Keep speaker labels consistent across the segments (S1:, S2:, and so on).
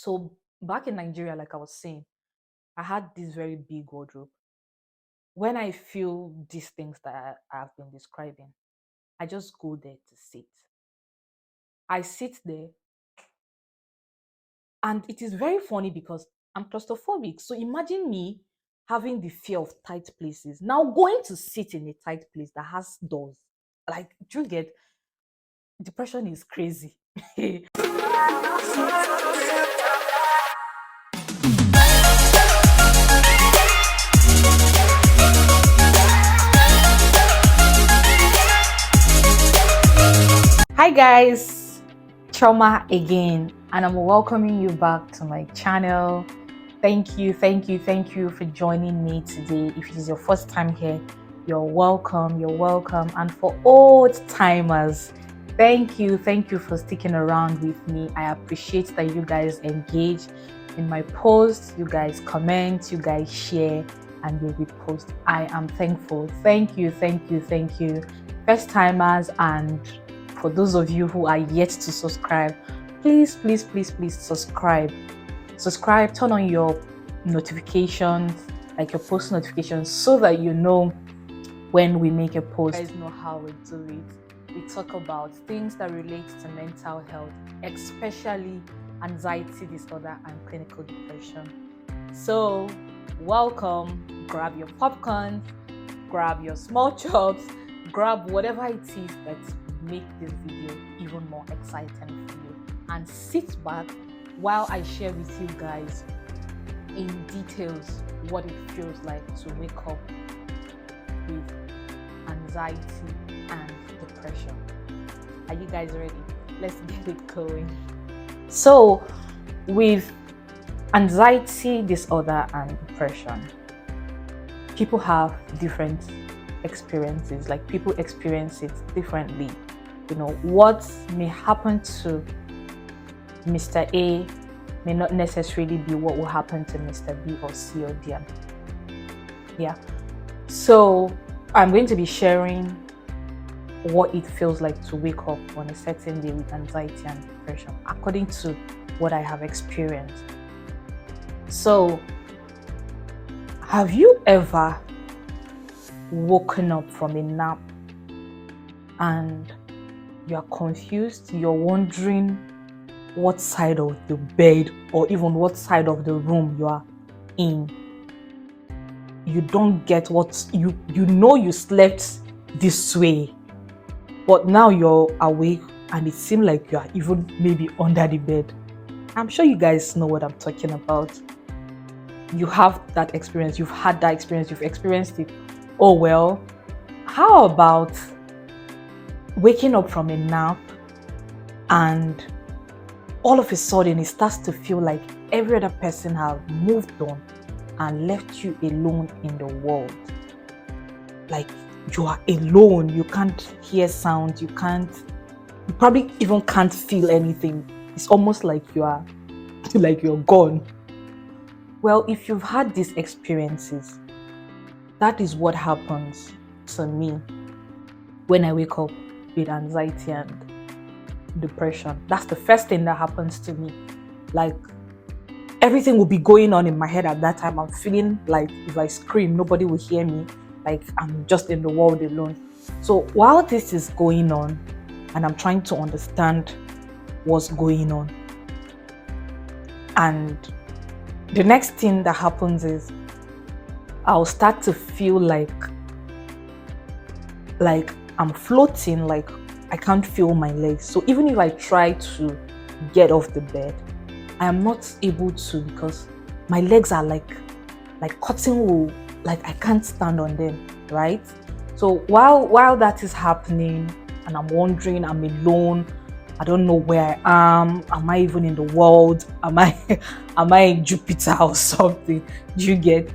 S1: So back in Nigeria, like I was saying, I had this very big wardrobe. When I feel these things that I've been describing, I just go there to sit. I sit there, and it is very funny because I'm claustrophobic. So imagine me having the fear of tight places. Now going to sit in a tight place that has doors. Like, do you get depression is crazy. Hi guys, Trauma again, and I'm welcoming you back to my channel. Thank you for joining me today. If it is your first time here, you're welcome. And for old timers, thank you for sticking around with me. I appreciate that you guys engage in my posts, you guys comment, you guys share, and you repost. I am thankful. Thank you. First timers, and for those of you who are yet to subscribe, please subscribe. Turn on your notifications, like your post notifications, so that you know when we make a post. You guys know how we do it. We talk about things that relate to mental health, especially anxiety disorder and clinical depression. So welcome. Grab your popcorn, grab your small chops, grab whatever it is that make this video even more exciting for you, and sit back while I share with you guys in details what it feels like to wake up with anxiety and depression. Are you guys ready? Let's get it going. So with anxiety disorder and depression, people have different experiences. Like, people experience it differently. You know, what may happen to Mr. A may not necessarily be what will happen to Mr. B or C or D. Yeah. So I'm going to be sharing what it feels like to wake up on a certain day with anxiety and depression, according to what I have experienced. So, have you ever woken up from a nap and you're confused, you're wondering what side of the bed or even what side of the room you are in? You don't get what you know. You slept this way, but now you're awake and it seems like you are even maybe under the bed. I'm sure you guys know what I'm talking about. You have that experience, you've had that experience, you've experienced it. Oh well, how about waking up from a nap and all of a sudden it starts to feel like every other person have moved on and left you alone in the world? Like, you are alone, you can't hear sounds, you probably even can't feel anything. It's almost like you're gone. Well, if you've had these experiences, that is what happens to me when I wake up with anxiety and depression. That's the first thing that happens to me. Like, everything will be going on in my head at that time. I'm feeling like if I scream, nobody will hear me. Like, I'm just in the world alone. So while this is going on and I'm trying to understand what's going on, and the next thing that happens is I'll start to feel like I'm floating, like I can't feel my legs. So even if I try to get off the bed, I am not able to, because my legs are like cotton wool, like I can't stand on them, right? So while that is happening and I'm wondering, I'm alone, I don't know where I am I even in the world? Am I in Jupiter or something? Do you get?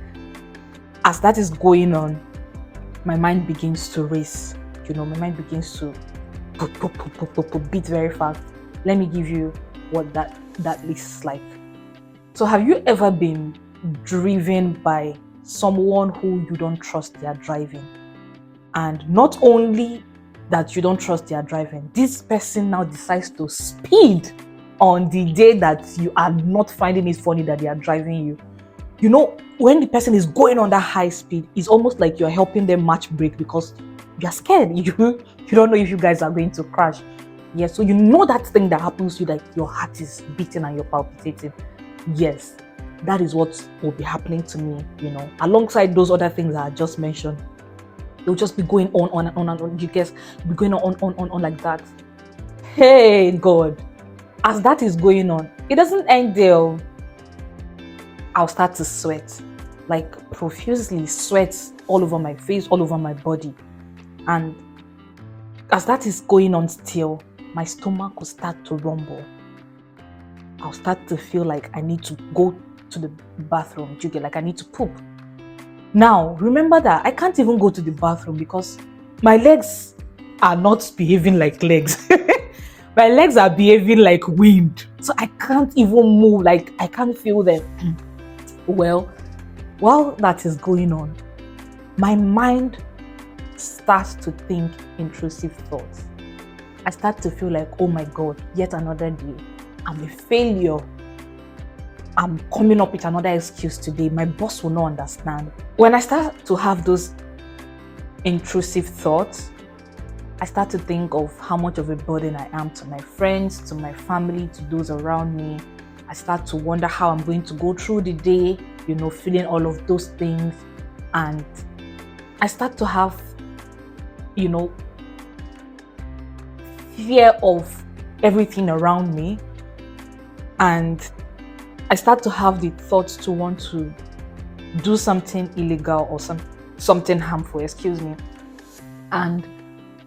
S1: As that is going on, my mind begins to race. You know, my mind begins to beat very fast. Let me give you what that looks like. So have you ever been driven by someone who you don't trust their driving? And not only that you don't trust their driving, this person now decides to speed on the day that you are not finding it funny that they are driving you. You know, when the person is going on that high speed, it's almost like you're helping them match brake because you're scared. You don't know if you guys are going to crash. Yes, so you know that thing that happens to you, like your heart is beating and you're palpitating. Yes, that is what will be happening to me, you know, alongside those other things that I just mentioned. They'll just be going on and on and on. You guys be going on like that. Hey God, as that is going on, it doesn't end there. I'll start to sweat, like profusely, sweat all over my face, all over my body. And as that is going on still, my stomach will start to rumble. I'll start to feel like I need to go to the bathroom. You get, like I need to poop. Now, remember that I can't even go to the bathroom because my legs are not behaving like legs. My legs are behaving like wind. So I can't even move, like I can't feel them. Well, while that is going on, my mind starts to think intrusive thoughts. I start to feel like, oh my God, yet another day. I'm a failure. I'm coming up with another excuse today. My boss will not understand. When I start to have those intrusive thoughts, I start to think of how much of a burden I am to my friends, to my family, to those around me. I start to wonder how I'm going to go through the day, you know, feeling all of those things. And I start to have, you know, fear of everything around me. And I start to have the thoughts to want to do something illegal or something harmful, excuse me. And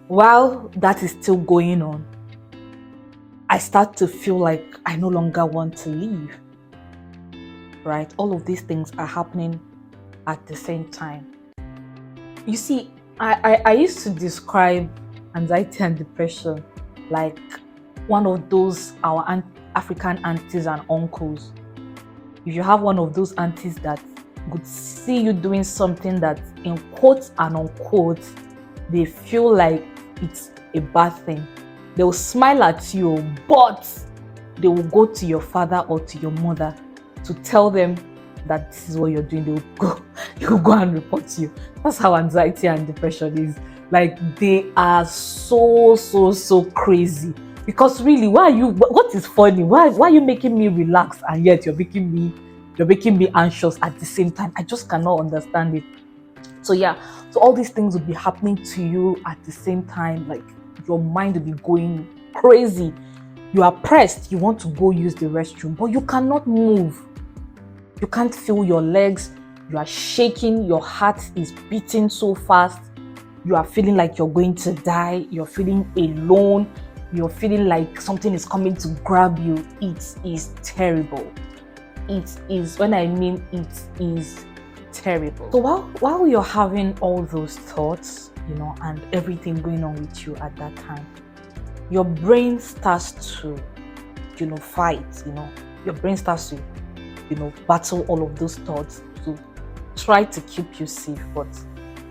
S1: while that is still going on, I start to feel like I no longer want to leave, right? All of these things are happening at the same time. You see, I used to describe anxiety and depression like one of those our African aunties and uncles. If you have one of those aunties that could see you doing something that in quotes and unquote, they feel like it's a bad thing, they will smile at you, but they will go to your father or to your mother to tell them that this is what you're doing. They will go and report you. That's how anxiety and depression is. Like, they are so crazy. Because really, what is funny? Why are you making me relax and yet you're making me anxious at the same time? I just cannot understand it. So yeah, so all these things will be happening to you at the same time. Like, your mind will be going crazy. You are pressed, you want to go use the restroom, but you cannot move. You can't feel your legs, you are shaking, your heart is beating so fast, you are feeling like you're going to die, you're feeling alone, you're feeling like something is coming to grab you. It is terrible. It is, when I mean it is terrible. So while you're having all those thoughts, you know, and everything going on with you at that time, your brain starts to, you know, fight, you know, your brain starts to, you know, battle all of those thoughts to try to keep you safe. But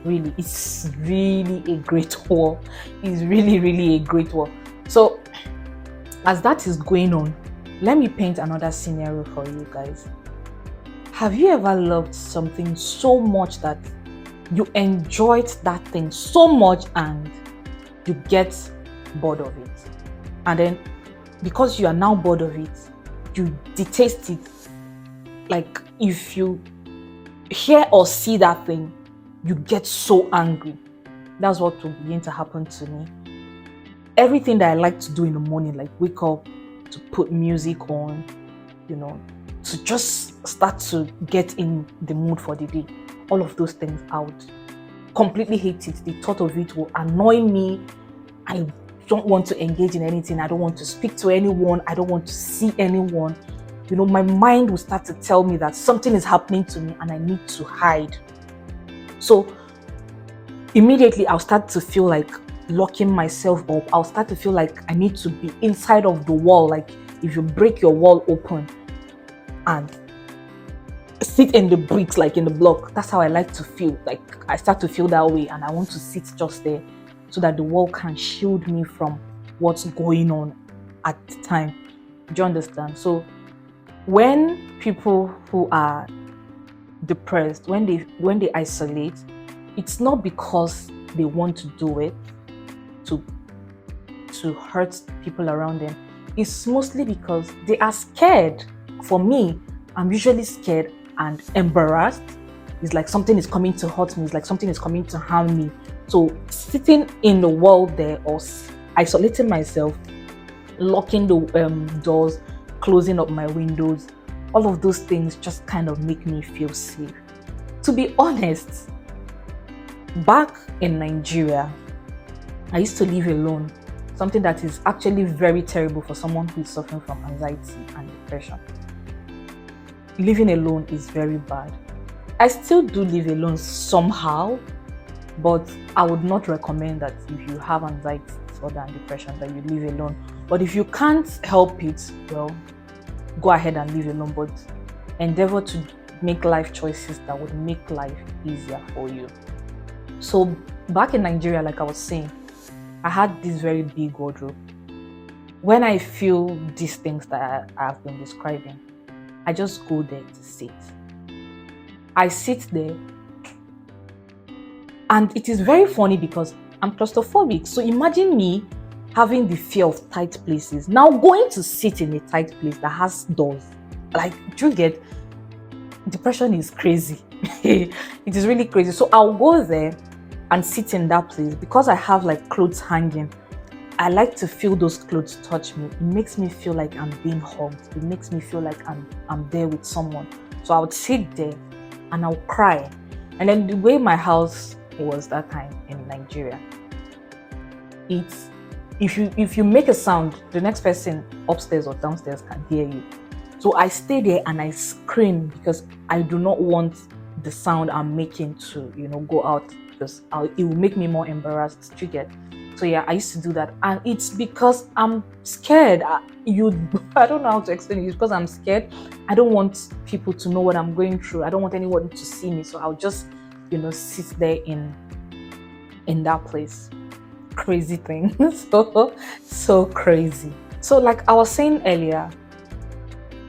S1: really, it's really a great war. It's really a great war. So as that is going on, let me paint another scenario for you guys. Have you ever loved something so much that you enjoyed that thing so much and you get bored of it? And then because you are now bored of it, you detest it. Like, if you hear or see that thing, you get so angry. That's what will begin to happen to me. Everything that I like to do in the morning, like wake up, to put music on, you know, to just start to get in the mood for the day, all of those things, I would completely hate it. The thought of it will annoy me. I don't want to engage in anything. I don't want to speak to anyone. I don't want to see anyone. You know, my mind will start to tell me that something is happening to me and I need to hide. So immediately I'll start to feel like locking myself up. I'll start to feel like I need to be inside of the wall. Like, if you break your wall open and sit in the bricks, like in the block, that's how I like to feel. Like, I start to feel that way and I want to sit just there so that the wall can shield me from what's going on at the time. Do you understand? So when people who are depressed, when they isolate, it's not because they want to do it to hurt people around them. It's mostly because they are scared. For me, I'm usually scared and embarrassed. It's like something is coming to hurt me. It's like something is coming to harm me. So sitting in the world there, or isolating myself, locking the doors, closing up my windows, all of those things just kind of make me feel safe. To be honest, back in Nigeria, I used to live alone, something that is actually very terrible for someone who is suffering from anxiety and depression. Living alone is very bad. I still do live alone somehow, but I would not recommend that if you have anxiety disorder and depression that you live alone. But if you can't help it, well, go ahead and live alone, but endeavor to make life choices that would make life easier for you. So back in Nigeria, like I was saying, I had this very big wardrobe. When I feel these things that I have been describing, I just go there to sit. I sit there, and it is very funny because I'm claustrophobic. So imagine me having the fear of tight places, now going to sit in a tight place that has doors. Like, do you get? Depression is crazy. It is really crazy. So I'll go there and sit in that place because I have like clothes hanging. I like to feel those clothes touch me. It makes me feel like I'm being hugged. It makes me feel like I'm there with someone. So I would sit there and I'll cry. And then the way my house was that time in Nigeria, it's if you make a sound, the next person upstairs or downstairs can hear you. So I stay there and I scream because I do not want the sound I'm making to, go out, because it will make me more embarrassed to get. So yeah, I used to do that, and it's because I'm scared. I don't know how to explain it. It's because I'm scared. I don't want people to know what I'm going through. I don't want anyone to see me. So I'll just, sit there in that place. Crazy thing. so crazy. So like I was saying earlier,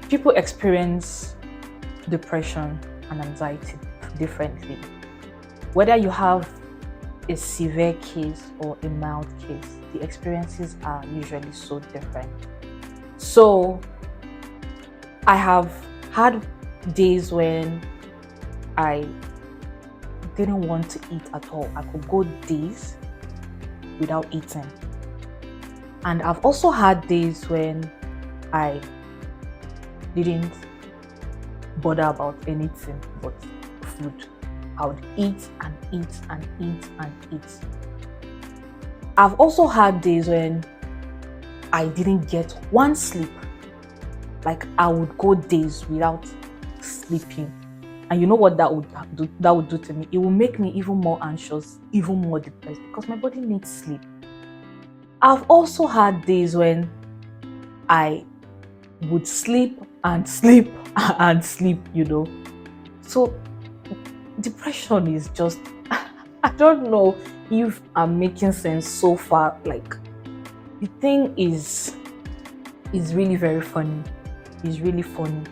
S1: people experience depression and anxiety differently. Whether you have a severe case or a mild case, the experiences are usually so different. So I have had days when I didn't want to eat at all. I could go days without eating. And I've also had days when I didn't bother about anything but food. I would eat and eat and eat and eat. I've also had days when I didn't get one sleep. Like I would go days without sleeping. And you know what that would do to me? It will make me even more anxious, even more depressed, because my body needs sleep. I've also had days when I would sleep and sleep and sleep, So depression is just, I don't know if I'm making sense so far. Like, the thing is really very funny. It's really funny.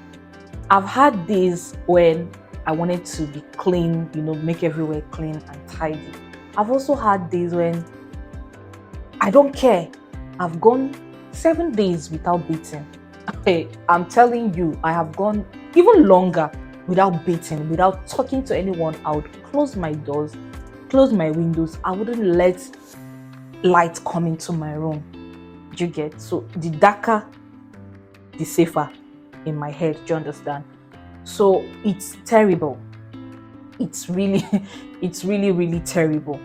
S1: I've had days when I wanted to be clean, make everywhere clean and tidy. I've also had days when I don't care. I've gone 7 days without bathing. Okay, I'm telling you, I have gone even longer without bathing, without talking to anyone. I would close my doors, close my windows. I wouldn't let light come into my room. Do you get? So the darker, the safer in my head. Do you understand? So it's terrible. It's really, really terrible.